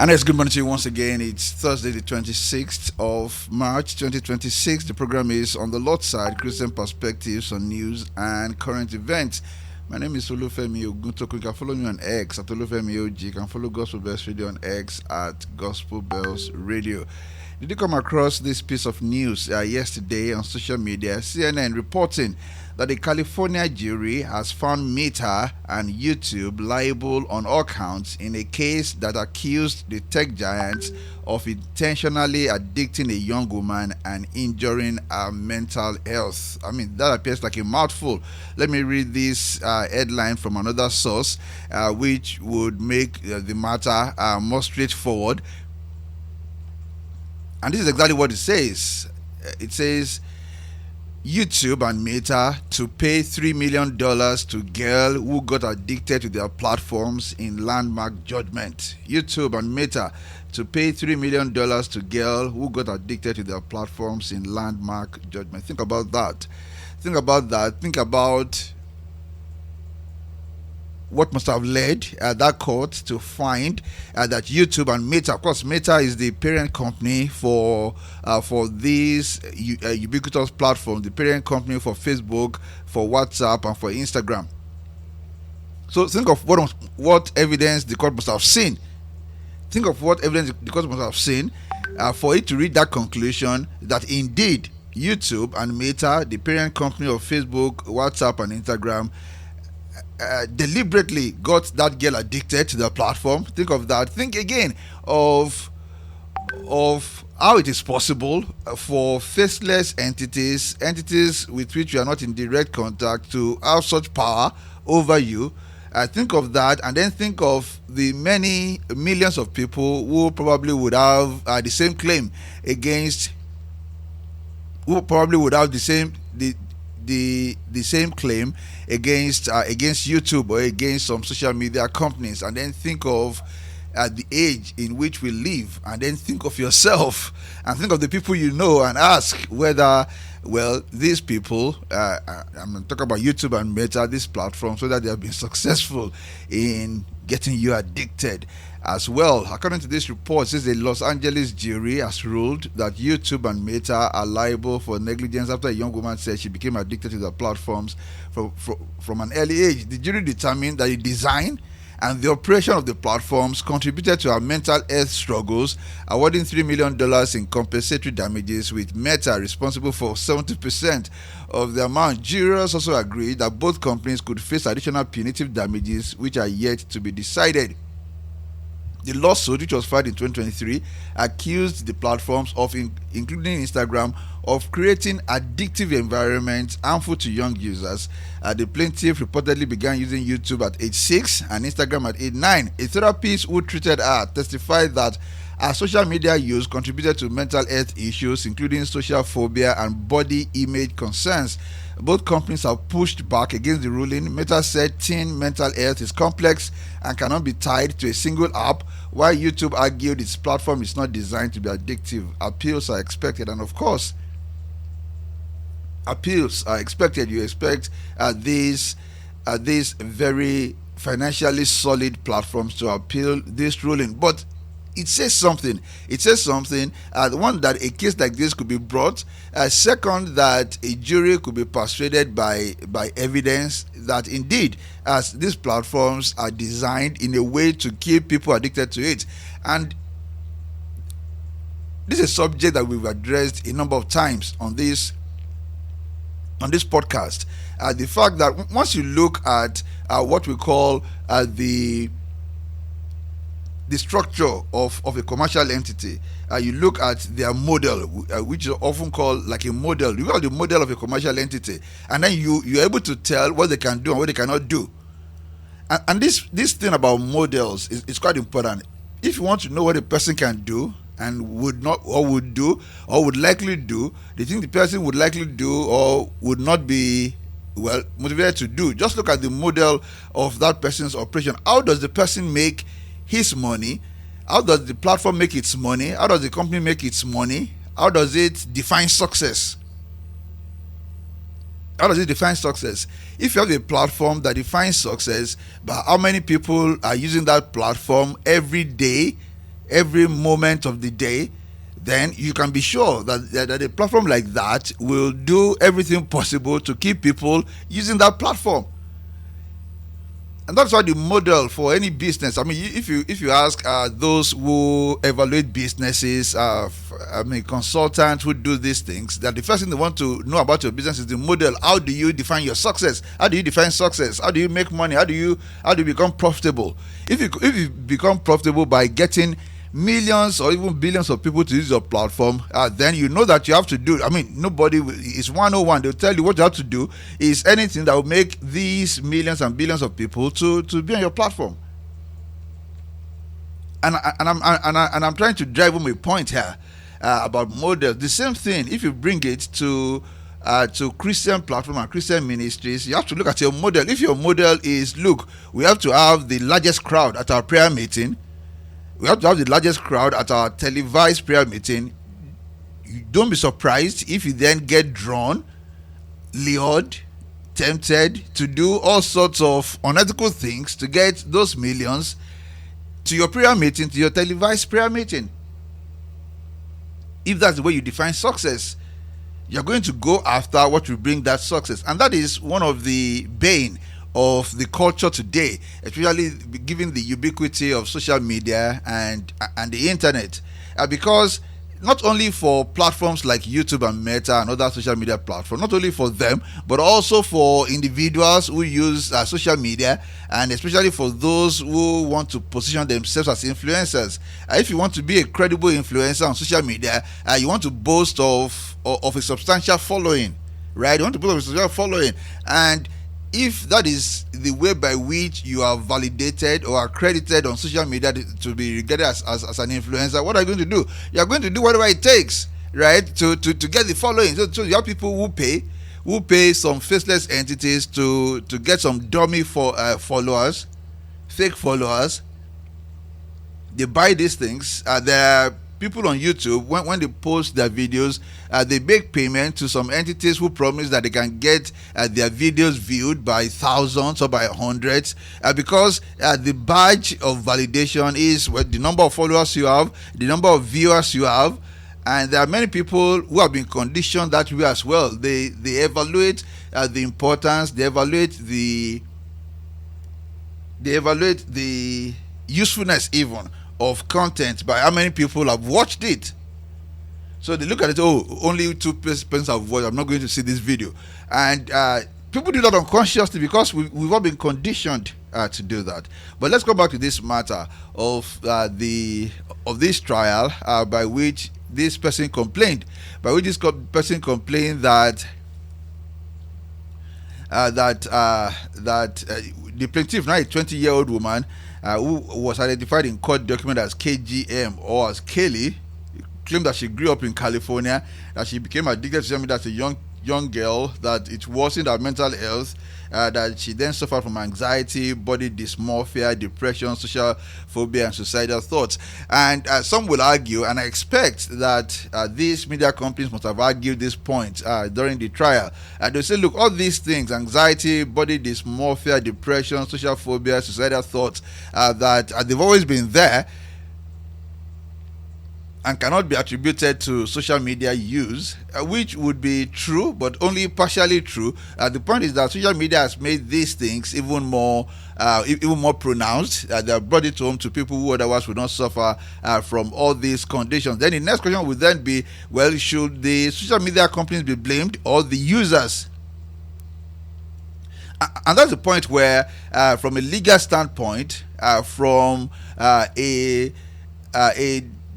And it's good morning to you once again. It's Thursday, the 26th of March, 2026. The program is On the Lord's Side, Christian Perspectives on News and Current Events. My name is Olufemi Oguntokun. You can follow me on X at Olufemi OG. You can follow Gospel Bells Radio on X at Gospel Bells Radio. Did you come across this piece of news yesterday on social media? CNN reporting that the California jury has found Meta and YouTube liable on all counts in a case that accused the tech giants of intentionally addicting a young woman and injuring her mental health. I mean, that appears like a mouthful. Let me read this headline from another source, which would make the matter more straightforward. And this is exactly what it says. It says, YouTube and Meta to pay $3 million to girl who got addicted to their platforms in landmark judgment. YouTube and Meta to pay $3 million to girl who got addicted to their platforms in landmark judgment. Think about that. Think about that. Think about what must have led that court to find that YouTube and Meta, of course, Meta is the parent company for this ubiquitous platform, the parent company for Facebook, for WhatsApp, and for Instagram. So think of what evidence the court must have seen. Think of what evidence the court must have seen for it to reach that conclusion that indeed YouTube and Meta, the parent company of Facebook, WhatsApp, and Instagram, deliberately got that girl addicted to the platform. Think of that. Think again of how it is possible for faceless entities with which you are not in direct contact, to have such power over you. Think of that, and then think of the many millions of people who probably would have the same claim against, who probably would have the same claim against YouTube or against some social media companies. And then think of the age in which we live, and then think of yourself and think of the people you know, and ask whether, well, these people, I'm talking about YouTube and Meta, these platforms, whether they have been successful in getting you addicted as well. According to this report, it says the Los Angeles jury has ruled that YouTube and Meta are liable for negligence after a young woman said she became addicted to the platforms from an early age. The jury determined that the design and the operation of the platforms contributed to her mental health struggles, awarding $3 million in compensatory damages, with Meta responsible for 70% of the amount. Jurors also agreed that both companies could face additional punitive damages, which are yet to be decided. The lawsuit, which was filed in 2023, accused the platforms of, including Instagram, of creating addictive environments harmful to young users. The plaintiff reportedly began using YouTube at age 6 and Instagram at age 9. A therapist who treated her testified that her social media use contributed to mental health issues, including social phobia and body image concerns. Both companies have pushed back against the ruling. Meta said teen mental health is complex and cannot be tied to a single app, while YouTube argued its platform is not designed to be addictive. Appeals are expected, and of course, appeals are expected. You expect these very financially solid platforms to appeal this ruling, but it says something. One, that a case like this could be brought. Second, that a jury could be persuaded by evidence that indeed, as these platforms are designed in a way to keep people addicted to it. And this is a subject that we've addressed a number of times on this podcast. The fact that once you look at what we call the structure of a commercial entity, you look at their model, which is often called like a model. You look at the model of a commercial entity, and then you're able to tell what they can do and what they cannot do. And this thing about models is quite important. If you want to know what a person can do and would not, or would do, or would likely do, the thing the person would likely do or would not be motivated to do, just look at the model of that person's operation. How does the person make his money? How does the platform make its money? How does the company make its money? How does it define success? How does it define success? If you have a platform that defines success, but how many people are using that platform every day, every moment of the day, then you can be sure that a platform like that will do everything possible to keep people using that platform. And that's why the model for any business, I mean, if you ask those who evaluate businesses, consultants who do these things, that the first thing they want to know about your business is the model. How do you define your success? How do you define success? How do you make money? How do you become profitable? If you become profitable by getting millions or even billions of people to use your platform, then you know that you have to do, nobody is 101. They'll tell you what you have to do is anything that will make these millions and billions of people to be on your platform. And I'm trying to drive home a point here about models. The same thing, if you bring it to Christian platform and Christian ministries, you have to look at your model. If your model is, look, we have to have the largest crowd at our prayer meeting, we have to have the largest crowd at our televised prayer meeting, don't be surprised if you then get drawn, lured, tempted to do all sorts of unethical things to get those millions to your prayer meeting, to your televised prayer meeting. If that's the way you define success, you're going to go after what will bring that success. And that is one of the bane of the culture today, especially given the ubiquity of social media and the internet, because not only for platforms like YouTube and Meta and other social media platforms, not only for them, but also for individuals who use social media, and especially for those who want to position themselves as influencers. If you want to be a credible influencer on social media, you want to boast of a substantial following, right? You want to boast of a substantial following, and if that is the way by which you are validated or accredited on social media to be regarded as an influencer, what are you going to do? You are going to do whatever it takes, right, to get the following. So you have people who pay some faceless entities to get some dummy followers, fake followers. They buy these things. There are people on YouTube, when they post their videos, they make payment to some entities who promise that they can get their videos viewed by thousands or by hundreds, because the badge of validation is the number of followers you have, the number of viewers you have. And there are many people who have been conditioned that way as well. They evaluate the importance, they evaluate the usefulness even of content by how many people have watched it. So they look at it, only 2 persons have watched, I'm not going to see this video. And people do that unconsciously because we've all been conditioned to do that. But let's go back to this matter of this trial by which this person complained, that the plaintiff, now a 20-year-old woman, who was identified in court document as KGM or as Kelly, claimed that she grew up in California, that she became addicted to social media as a young girl, that it worsened her mental health, that she then suffered from anxiety, body dysmorphia, depression, social phobia, and suicidal thoughts. And some will argue, and I expect that these media companies must have argued this point during the trial. They say, look, all these things, anxiety, body dysmorphia, depression, social phobia, suicidal thoughts, that they've always been there and cannot be attributed to social media use, which would be true, but only partially true. The point is that social media has made these things even more pronounced. They have brought it home to people who otherwise would not suffer from all these conditions. Then the next question would then be, well, should the social media companies be blamed or the users? And that's the point where, from a legal standpoint, from a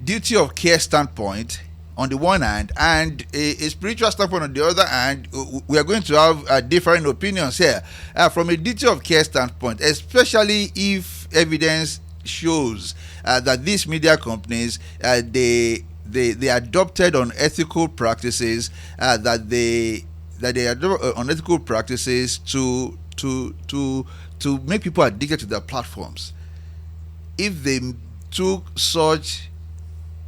duty of care standpoint on the one hand, and a spiritual standpoint on the other hand, we are going to have different opinions here. From a duty of care standpoint, especially if evidence shows that these media companies they adopted unethical practices, that they adopt unethical practices to make people addicted to their platforms. If they took such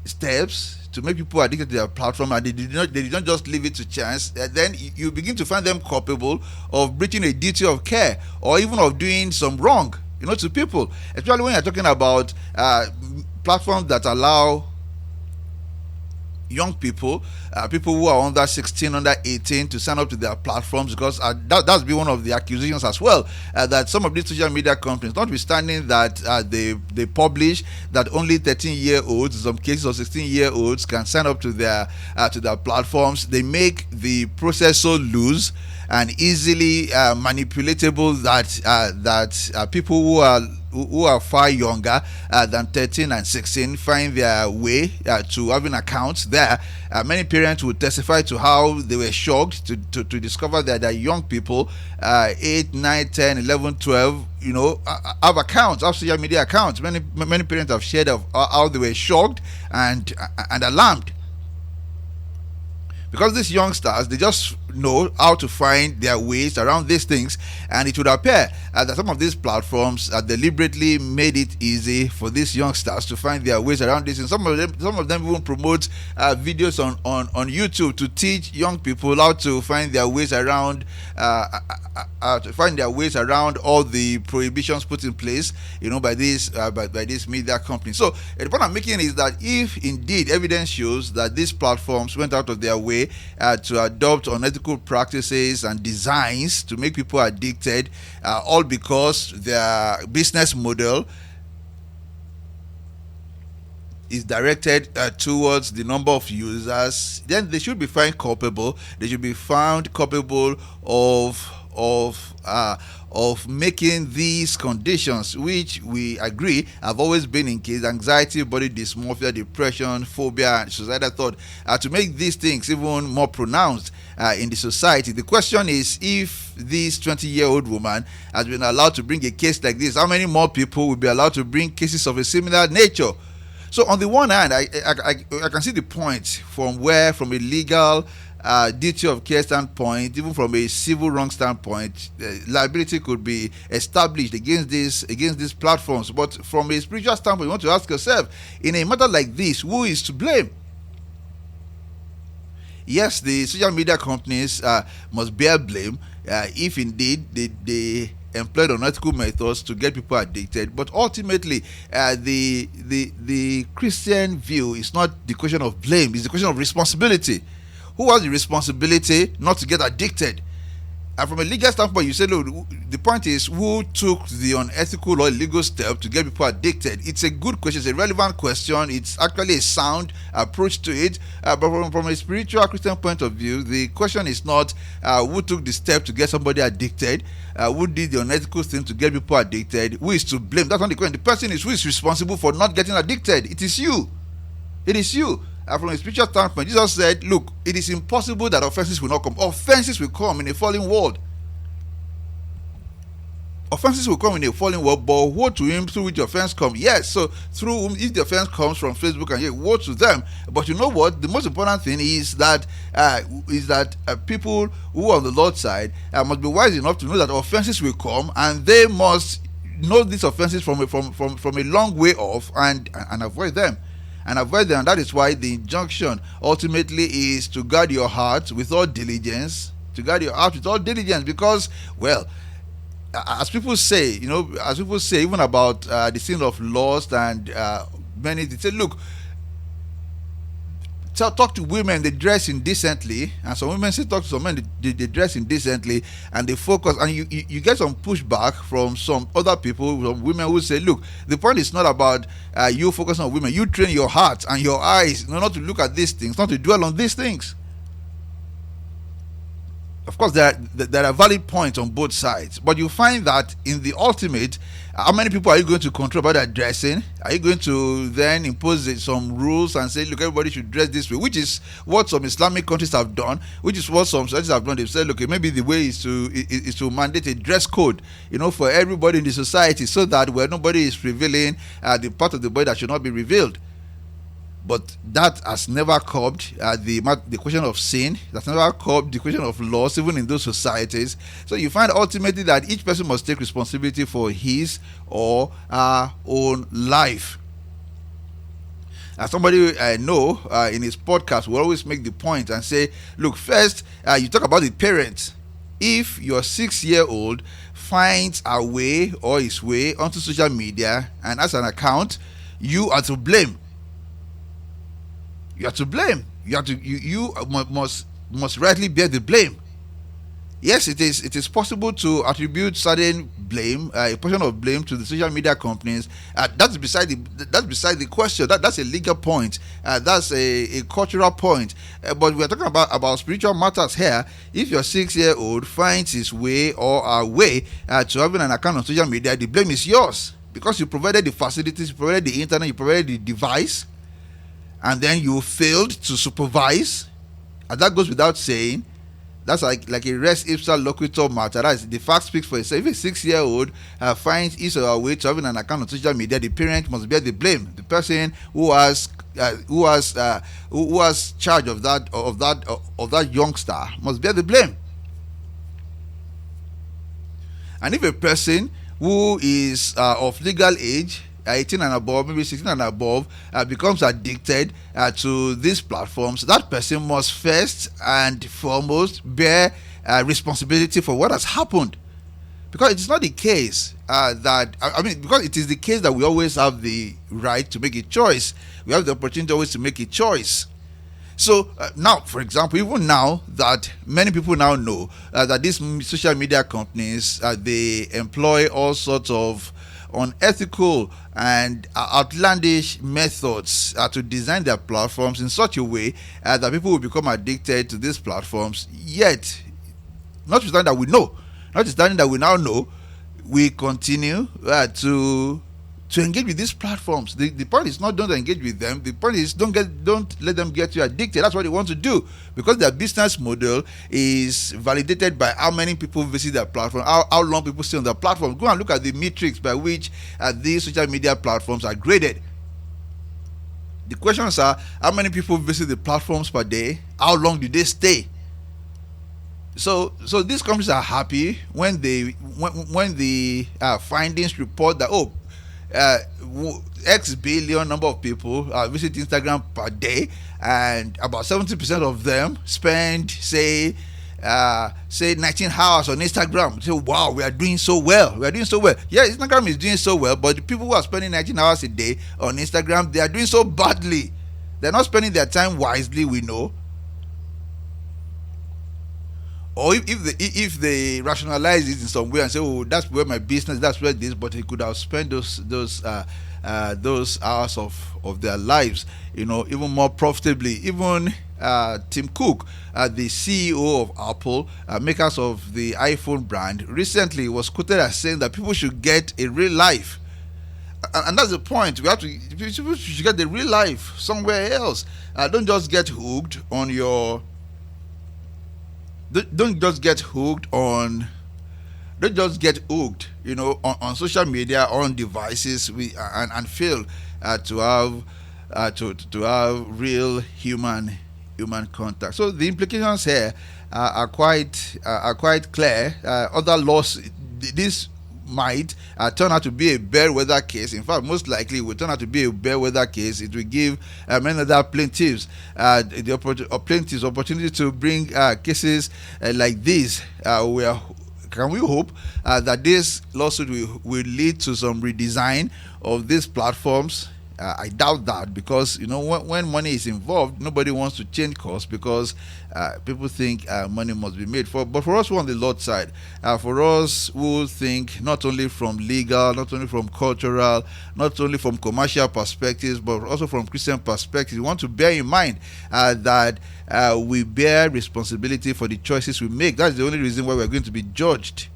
steps to make people addicted to their platform and they did not just leave it to chance, then you begin to find them culpable of breaching a duty of care or even of doing some wrong, to people, especially when you're talking about platforms that allow young people, people who are under 16, under 18, to sign up to their platforms, because that's been one of the accusations as well, that some of these social media companies, notwithstanding that they publish that only 13-year-olds, in some cases, or 16-year-olds can sign up to their platforms, they make the process so loose and easily manipulatable that people who are far younger than 13 and 16 find their way to having accounts there. Many parents will testify to how they were shocked to discover that their young people, 8, 9, 10, 11, 12, have accounts, have social media accounts. Many parents have shared of how they were shocked and alarmed. Because these youngsters, they just know how to find their ways around these things, and it would appear that some of these platforms deliberately made it easy for these youngsters to find their ways around this. And some of them even promote videos on YouTube to teach young people how to find their ways around all the prohibitions put in place, by these media companies. So the point I'm making is that if indeed evidence shows that these platforms went out of their way to adopt unethical practices and designs to make people addicted, all because their business model is directed towards the number of users, then they should be found culpable. They should be found culpable of making these conditions, which we agree have always been in case: anxiety, body dysmorphia, depression, phobia, and suicidal thought, to make these things even more pronounced in the society. The question is, if this 20-year-old woman has been allowed to bring a case like this, how many more people will be allowed to bring cases of a similar nature? So on the one hand, I can see the point from a legal duty of care standpoint, even from a civil wrong standpoint, liability could be established against these platforms. But from a spiritual standpoint, you want to ask yourself, in a matter like this, who is to blame? Yes, the social media companies must bear blame if indeed they employed unethical methods to get people addicted. But ultimately, the Christian view is not the question of blame; it's the question of responsibility. Who has the responsibility not to get addicted? And from a legal standpoint, you say, look, the point is, who took the unethical or illegal step to get people addicted? It's a good question. It's a relevant question. It's actually a sound approach to it. But from a spiritual Christian point of view, the question is not who took the step to get somebody addicted, who did the unethical thing to get people addicted, who is to blame. That's not the question. The person is who is responsible for not getting addicted. It is you. It is you. From a spiritual standpoint, Jesus said, look, it is impossible that offenses will not come. Offenses will come in a fallen world. Offenses will come in a fallen world, but woe to him through which the offense comes. Yes, so through whom, if the offense comes from Facebook, and woe to them. But you know what? The most important thing is that people who are on the Lord's side must be wise enough to know that offenses will come, and they must know these offenses from a long way off and avoid them. And that is why the injunction ultimately is to guard your heart with all diligence. Because, well, as people say, even about the sin of lust and many, they say, look, talk to women, they dress indecently, and some women say talk to some men, they dress indecently, and they focus, and you get some pushback from some other people, some women who say, look, the point is not about you focusing on women. You train your heart and your eyes not to look at these things, not to dwell on these things. Of course, there are valid points on both sides, but you find that in the ultimate, how many people are you going to control about their dressing? Are you going to then impose some rules and say, look, everybody should dress this way, which is what some Islamic countries have done, which is what some societies have done. They've said, look, maybe the way is to mandate a dress code, for everybody in the society, so that where nobody is revealing the part of the body that should not be revealed. But that has never curbed the question of sin. That's never curbed the question of loss, even in those societies. So you find ultimately that each person must take responsibility for his or her own life. As somebody I know in his podcast will always make the point and say, look, first, you talk about the parents. If your 6-year-old finds her way or his way onto social media and has an account, you are to blame. You are to blame. You must rightly bear the blame. Yes, it is possible to attribute certain blame, a portion of blame, to the social media companies. That's beside the question. That's a legal point. That's a cultural point. But we are talking about spiritual matters here. If your 6-year-old finds his way or her way to having an account on social media, the blame is yours, because you provided the facilities, you provided the internet, you provided the device, and then you failed to supervise. And that goes without saying. That's like a res ipsa loquitur matter. That is, the fact speaks for itself. If a 6-year-old finds his or her way to having an account on social media, the parent must bear the blame. The person who has charge of that youngster must bear the blame. And if a person who is of legal age, 18 and above, maybe 16 and above, becomes addicted to these platforms, that person must first and foremost bear responsibility for what has happened. Because it's not the case because it is the case that we always have the right to make a choice. We have the opportunity always to make a choice. So now, for example, even now that many people now know that these social media companies, they employ all sorts of unethical and outlandish methods to design their platforms in such a way that people will become addicted to these platforms. Yet, notwithstanding that we now know, we continue to engage with these platforms. The point is not don't engage with them. The point is don't let them get you addicted. That's what they want to do, because their business model is validated by how many people visit their platform, how long people stay on their platform. Go and look at the metrics by which these social media platforms are graded. The questions are: how many people visit the platforms per day? How long do they stay? So these companies are happy when the findings report that X billion number of people visit Instagram per day, and about 70% of them spend say 19 hours on Instagram. So wow, we are doing so well. Yeah, Instagram is doing so well, but the people who are spending 19 hours a day on Instagram, they are doing so badly. They're not spending their time wisely, we know. Or if they rationalize it in some way and say, oh, that's where my business, that's where this, but he could have spent those hours of their lives, even more profitably. Even Tim Cook, the CEO of Apple, makers of the iPhone brand, recently was quoted as saying that people should get a real life. And that's the point. People should get the real life somewhere else. Don't just get hooked on your. Don't just get hooked on social media, on devices, and fail to have real human contact. So the implications here are quite clear. Other laws, this might turn out to be a bellwether case. In fact, most likely it will turn out to be a bellwether case. It will give many other plaintiffs the opportunity to bring cases like this. Can we hope that this lawsuit will lead to some redesign of these platforms? I doubt that, because when money is involved, nobody wants to change course, because people think money must be made. But for us who are on the Lord's side, for us who think not only from legal, not only from cultural, not only from commercial perspectives, but also from Christian perspectives, we want to bear in mind that we bear responsibility for the choices we make. That's the only reason why we're going to be judged.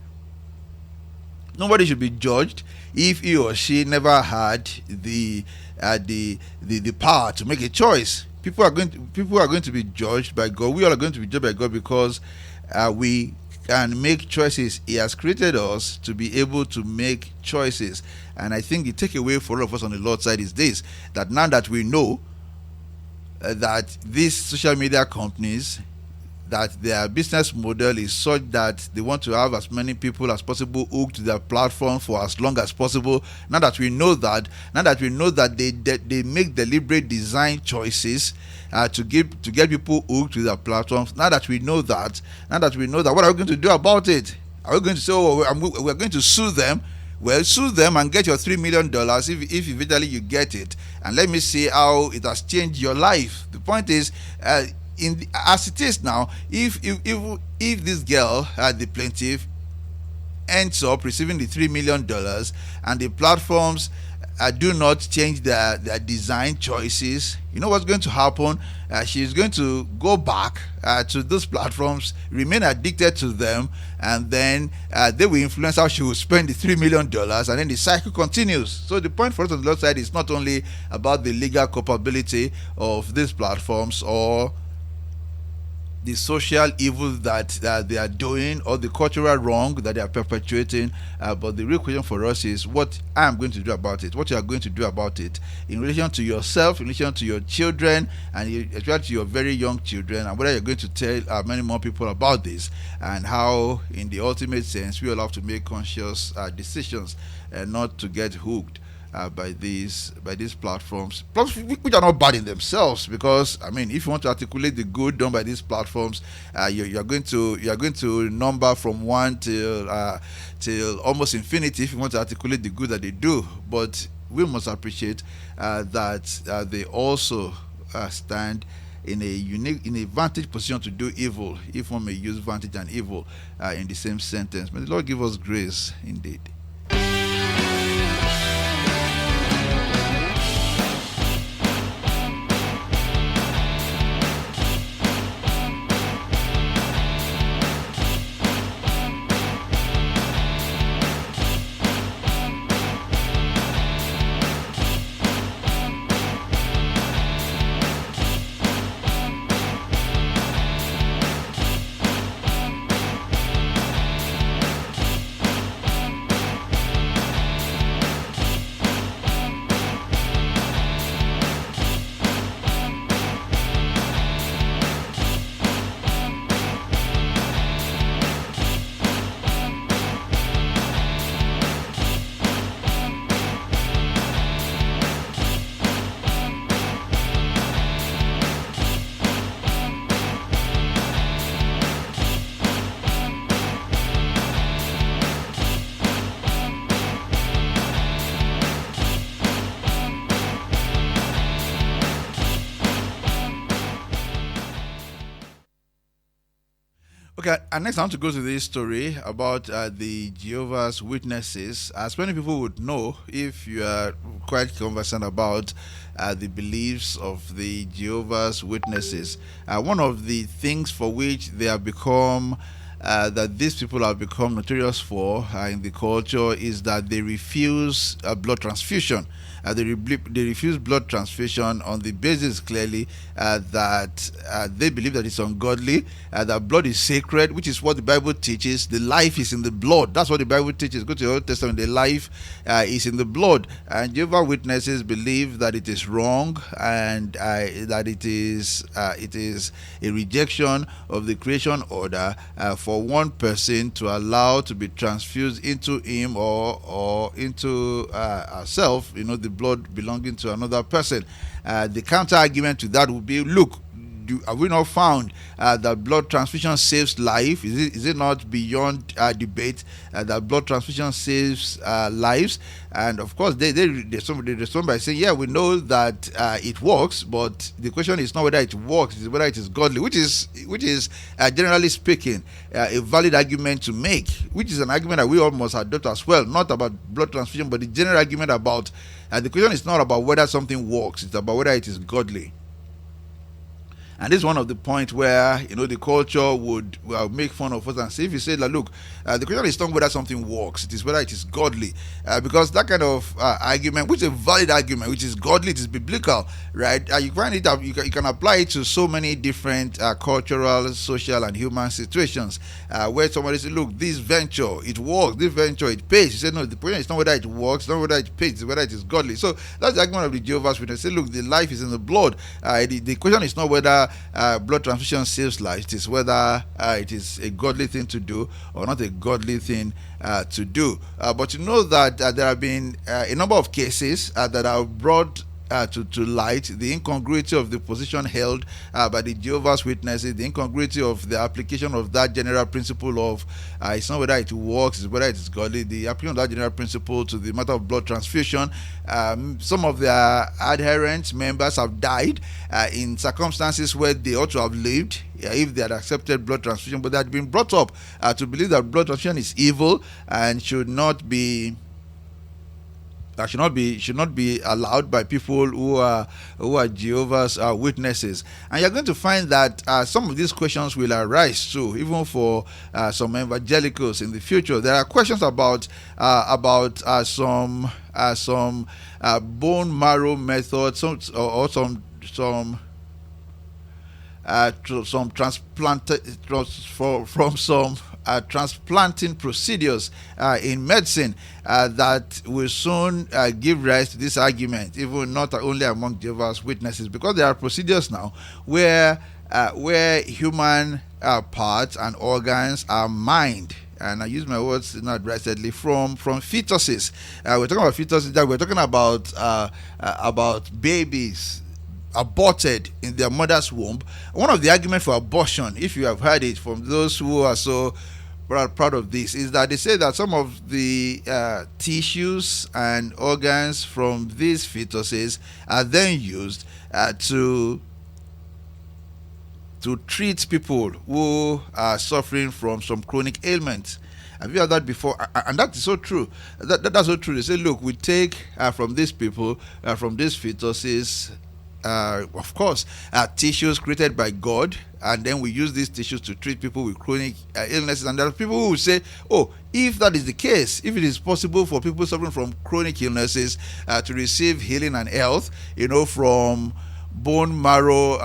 Nobody should be judged if he or she never had the power to make a choice. People are going to be judged by God. We all are going to be judged by God, because we can make choices. He has created us to be able to make choices. And I think the takeaway for all of us on the Lord's side is this: that now that we know that these social media companies, that their business model is such that they want to have as many people as possible hooked to their platform for as long as possible. Now that we know that they make deliberate design choices to get people hooked to their platforms. Now that we know that, what are we going to do about it? Are we going to say, we're going to sue them? Well, sue them and get your $3 million if eventually you get it, and let me see how it has changed your life. The point is, as it is now, if this girl, the plaintiff, ends up receiving the $3 million, and the platforms do not change their design choices, you know what's going to happen? She's going to go back to those platforms, remain addicted to them, and then they will influence how she will spend the $3 million, and then the cycle continues. So the point for us on the Lord's side is not only about the legal culpability of these platforms or the social evil that they are doing, or the cultural wrong that they are perpetuating, but the real question for us is what I am going to do about it, what you are going to do about it in relation to yourself, in relation to your children, and especially to your very young children, and whether you're going to tell many more people about this, and how in the ultimate sense we all have to make conscious decisions and not to get hooked by these platforms, which are not bad in themselves, because I mean, if you want to articulate the good done by these platforms, you're going to number from 1 till almost infinity if you want to articulate the good that they do. But we must appreciate that they also stand in a vantage position to do evil, if one may use vantage and evil in the same sentence. May the Lord give us grace indeed. Okay, and next I want to go to this story about the Jehovah's Witnesses. As many people would know, if you are quite conversant about the beliefs of the Jehovah's Witnesses, one of the things for which they have become that these people have become notorious for in the culture is that they refuse blood transfusion. They refuse blood transfusion on the basis clearly that they believe that it's ungodly, that blood is sacred, which is what the Bible teaches. The life is in the blood. That's what the Bible teaches. Go to the Old Testament. The life is in the blood. And Jehovah's Witnesses believe that it is wrong, and that it is a rejection of the creation order for one person to allow to be transfused into him or into herself, the blood belonging to another person. The counter argument to that would be, look, have we not found that blood transfusion saves life? Is it not beyond debate that blood transfusion saves lives? And of course, they respond by saying, yeah, we know that it works, but the question is not whether it works, it's whether it is godly, which is generally speaking a valid argument to make, which is an argument that we all must adopt as well, not about blood transfusion, but the general argument about the question is not about whether something works, it's about whether it is godly. And this is one of the points where the culture would make fun of us and say, if you say that, look, the question is not whether something works, it is whether it is godly, because that kind of argument, which is a valid argument, which is godly, it is biblical, right? You find it you can apply it to so many different cultural, social, and human situations where somebody says, look, this venture, it works, this venture, it pays. You say, no, the point is not whether it works, not whether it pays, it's whether it is godly. So that's the argument of the Jehovah's Witnesses. Say, look, the life is in the blood. The question is not whether blood transfusion saves lives, it is whether it is a godly thing to do or not a godly thing to do. But you know that there have been a number of cases that have brought to light, the incongruity of the position held by the Jehovah's Witnesses, the incongruity of the application of that general principle of it's not whether it works, it's whether it is godly, the application of that general principle to the matter of blood transfusion. Some of their adherents, members have died in circumstances where they ought to have lived if they had accepted blood transfusion, but they had been brought up to believe that blood transfusion is evil and should not be allowed by people who are Jehovah's Witnesses. And you're going to find that some of these questions will arise too, even for some evangelicals in the future. There are questions about some bone marrow methods, some transplanting procedures in medicine that will soon give rise to this argument, even not only among Jehovah's Witnesses, because there are procedures now where human parts and organs are mined. And I use my words not advisedly, from fetuses. We're talking about fetuses. That we're talking about babies aborted in their mother's womb. One of the arguments for abortion, if you have heard it from those who are so proud of this, is that they say that some of the tissues and organs from these fetuses are then used to treat people who are suffering from some chronic ailments. Have you heard that before? And that is so true. That's so true. They say, look, we take from these people, from these fetuses, of course, tissues created by God, and then we use these tissues to treat people with chronic illnesses. And there are people who will say, oh, if that is the case, if it is possible for people suffering from chronic illnesses to receive healing and health, from bone marrow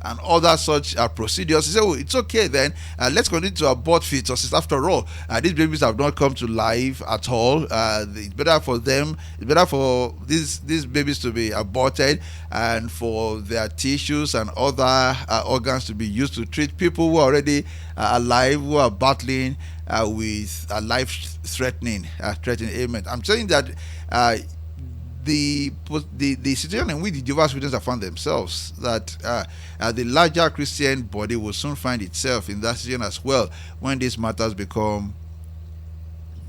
and other such procedures, he said, oh, it's okay then, let's continue to abort fetuses. After all, these babies have not come to life at all. It's better for them, it's better for these babies to be aborted and for their tissues and other organs to be used to treat people who are already alive, who are battling with life-threatening ailment. I'm saying that the situation in which the Jehovah's Witnesses have found themselves, that the larger Christian body will soon find itself in that situation as well when these matters become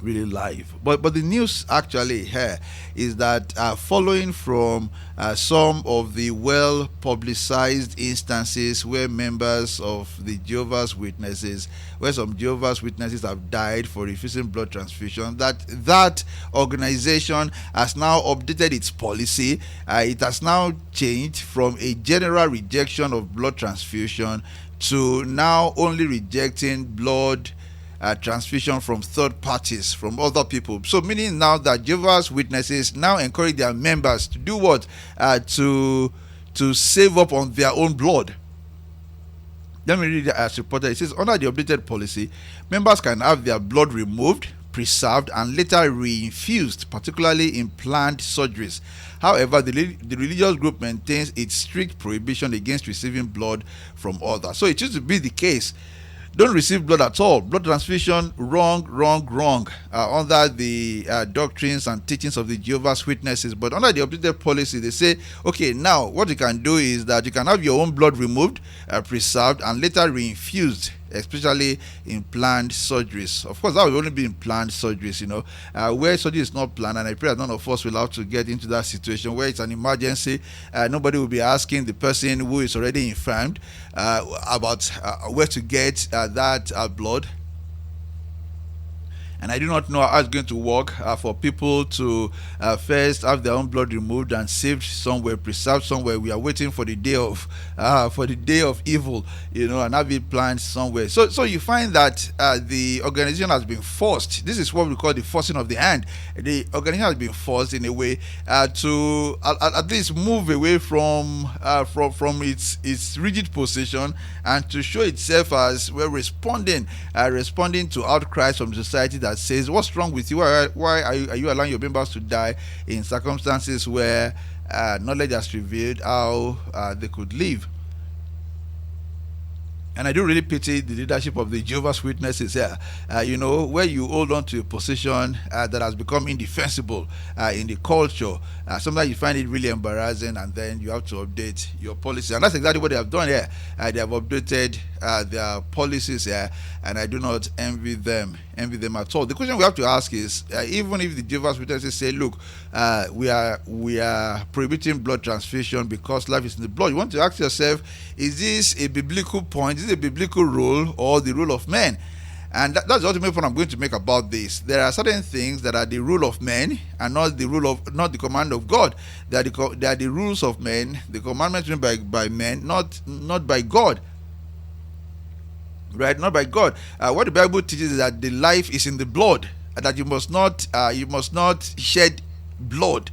really live. But the news actually here is that following from some of the well publicized instances where members of the Jehovah's Witnesses, where some Jehovah's Witnesses have died for refusing blood transfusion, that organization has now updated its policy. It has now changed from a general rejection of blood transfusion to now only rejecting blood transfusion from third parties, from other people. So meaning now that Jehovah's Witnesses now encourage their members to do what? To save up on their own blood. Let me read it as reported. It says, under the updated policy, members can have their blood removed, preserved, and later reinfused, particularly in planned surgeries. However, the religious group maintains its strict prohibition against receiving blood from others. So it used to be the case, don't receive blood at all. Blood transfusion, wrong, under the doctrines and teachings of the Jehovah's Witnesses. But under the updated policy, they say, okay, now what you can do is that you can have your own blood removed, preserved, and later reinfused, especially in planned surgeries. Of course, that will only be in planned surgeries, where surgery is not planned, and I pray that none of us will have to get into that situation where it's an emergency. Nobody will be asking the person who is already infirmed about where to get that blood. And I do not know how it's going to work for people to first have their own blood removed and saved somewhere, preserved somewhere. We are waiting for the day of evil, and have it planned somewhere. So you find that the organization has been forced. This is what we call the forcing of the hand. The organization has been forced in a way to at least move away from its rigid position and to show itself as we're responding to outcries from society that says, what's wrong with you? Why are you allowing your members to die in circumstances where knowledge has revealed how they could live? And I do really pity the leadership of the Jehovah's Witnesses here, where you hold on to a position that has become indefensible in the culture. Sometimes you find it really embarrassing, and then you have to update your policy. And that's exactly what they have done here. They have updated their policies here, and I do not envy them at all. The question we have to ask is, even if the Jehovah's Witnesses say, look, we are prohibiting blood transfusion because life is in the blood, you want to ask yourself, is this a biblical point? Is it a biblical rule or the rule of men? And that's the ultimate point I'm going to make about this. There are certain things that are the rule of men and not the command of God. They are the rules of men, the commandments made by men, not by God. Right? Not by God. What the Bible teaches is that the life is in the blood, that you must not shed blood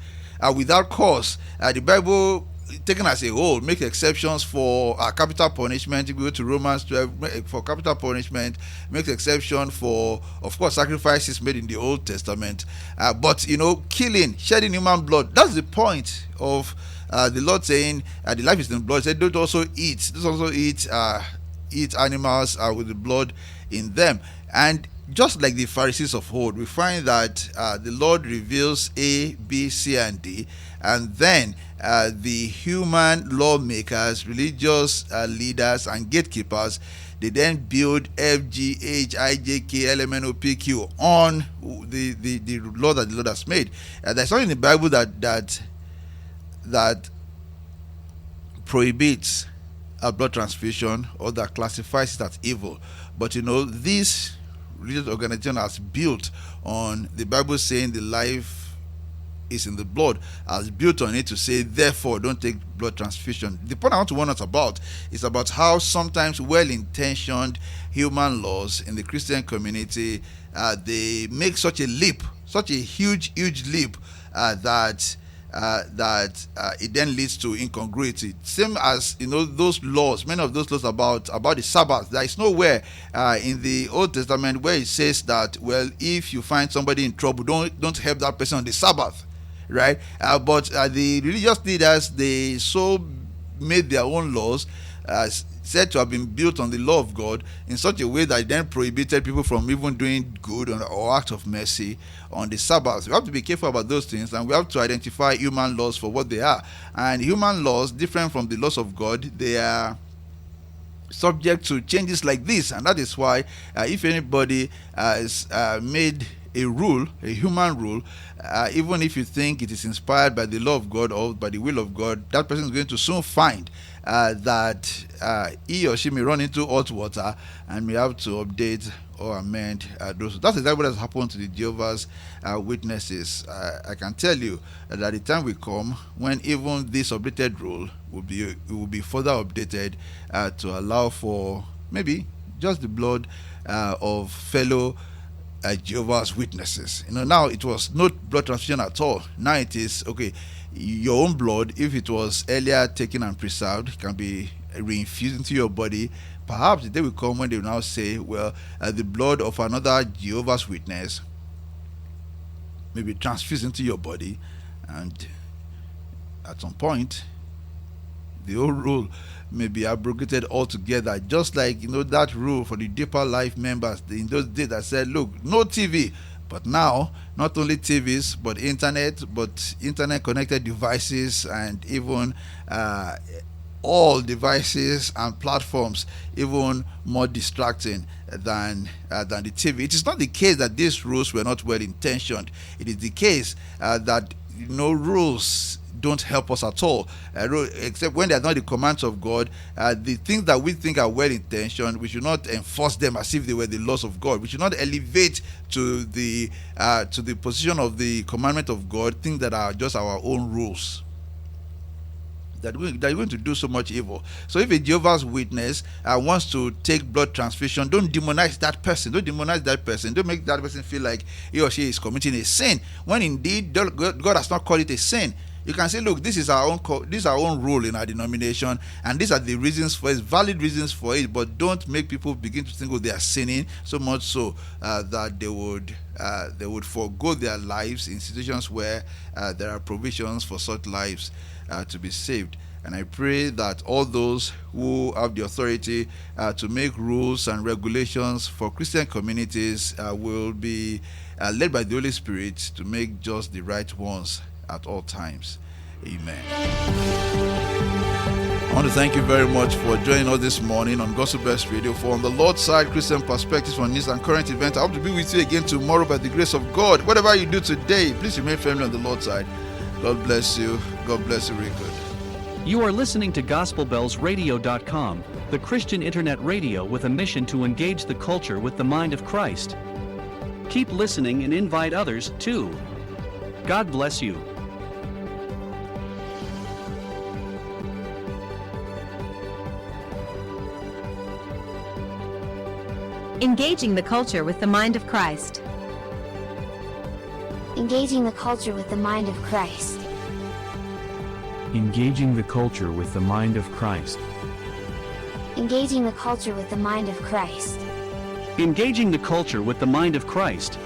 without cause. The Bible, taken as a whole, make exceptions for capital punishment. If you go to Romans 12, for capital punishment, makes exception for, of course, sacrifices made in the Old Testament. But killing, shedding human blood, that's the point of the Lord saying the life is in blood. He said, don't also eat animals with the blood in them. And just like the Pharisees of old, we find that the Lord reveals A, B, C, and D, and then the human lawmakers, religious leaders, and gatekeepers, they then build F, G, H, I, J, K, L, M, N, O, P, Q on the law that the Lord has made. There's something in the Bible that prohibits a blood transfusion or that classifies it as evil. But this religious organization has built on the Bible saying the life is in the blood, has built on it to say, therefore, don't take blood transfusion. The point I want to warn us about is about how sometimes well-intentioned human laws in the Christian community, they make such a leap, such a huge leap, that it then leads to incongruity. Same as those laws, many of those laws about the Sabbath. There is nowhere in the Old Testament where it says that, well, if you find somebody in trouble, don't help that person on the Sabbath, right? But the religious leaders, they so made their own laws, said to have been built on the law of God, in such a way that it then prohibited people from even doing good or act of mercy on the Sabbath. We have to be careful about those things, and we have to identify human laws for what they are. And human laws, different from the laws of God, they are subject to changes like this. And that is why if anybody has made a rule, a human rule, even if you think it is inspired by the law of God or by the will of God, that person is going to soon find that he or she may run into hot water and may have to update or amend those. That's exactly what has happened to the Jehovah's Witnesses. I can tell you that at the time will come when even this updated rule will be further updated to allow for maybe just the blood of fellow Jehovah's Witnesses. Now it was not blood transfusion at all. Now it is, okay, your own blood, if it was earlier taken and preserved, can be reinfused into your body. Perhaps the day will come when they will now say, well, the blood of another Jehovah's Witness may be transfused into your body, and at some point the old rule may be abrogated altogether, just like that rule for the Deeper Life members in those days that said, look, no TV. But now, not only TVs, but internet connected devices, and even all devices and platforms, even more distracting than the TV. It is not the case that these rules were not well intentioned. It is the case that rules don't help us at all, except when they are not the commands of God. The things that we think are well intentioned, we should not enforce them as if they were the laws of God. We should not elevate to the position of the commandment of God things that are just our own rules, that are going to do so much evil. So if a Jehovah's Witness wants to take blood transfusion, don't demonize that person. Don't make that person feel like he or she is committing a sin, when indeed God has not called it a sin. You can say, look, this is our own rule in our denomination, and these are the reasons for it, valid reasons for it, but don't make people begin to think they are sinning, so much so that they would forego their lives in situations where there are provisions for such lives to be saved. And I pray that all those who have the authority to make rules and regulations for Christian communities will be led by the Holy Spirit to make just the right ones at all times. Amen. I want to thank you very much for joining us this morning on Gospel Best Radio for On the Lord's Side, Christian Perspectives on News and Current Events. I hope to be with you again tomorrow by the grace of God. Whatever you do today, please remain firmly on the Lord's side. God bless you. God bless you very good. You are listening to GospelBellsRadio.com, the Christian internet radio with a mission to engage the culture with the mind of Christ. Keep listening and invite others too. God bless you. Engaging the culture with the mind of Christ. Engaging the culture with the mind of Christ. Engaging the culture with the mind of Christ. Engaging the culture with the mind of Christ. Engaging the culture with the mind of Christ.